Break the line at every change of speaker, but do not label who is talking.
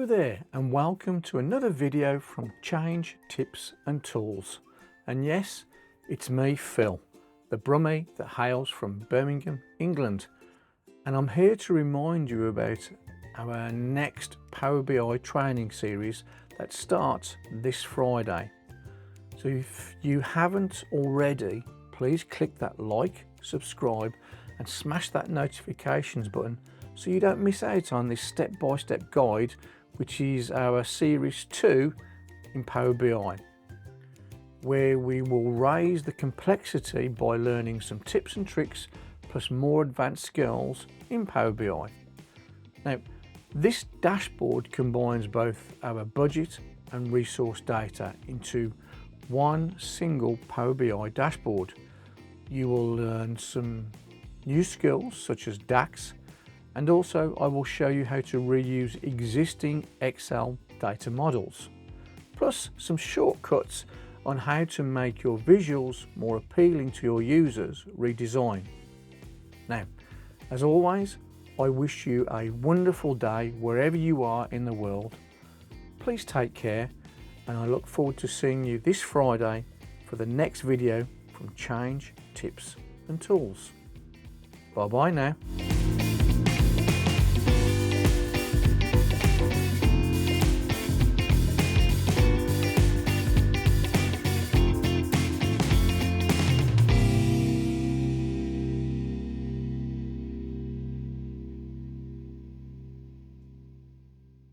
Hello there and welcome to another video from Change Tips and Tools. And yes, it's me, Phil, the Brummie that hails from Birmingham, England. And I'm here to remind you about our next Power BI training series that starts this Friday. So if you haven't already, please click that like, subscribe and smash that notifications button so you don't miss out on this step-by-step guide, which is our series 2 in Power BI, where we will raise the complexity by learning some tips and tricks plus more advanced skills in Power BI. Now, this dashboard combines both our budget and resource data into one single Power BI dashboard. You will learn some new skills such as DAX, and also I will show you how to reuse existing Excel data models, plus some shortcuts on how to make your visuals more appealing to your users redesign. Now, as always, I wish you a wonderful day wherever you are in the world. Please take care, and I look forward to seeing you this Friday for the next video from Change Tips and Tools. Bye bye now.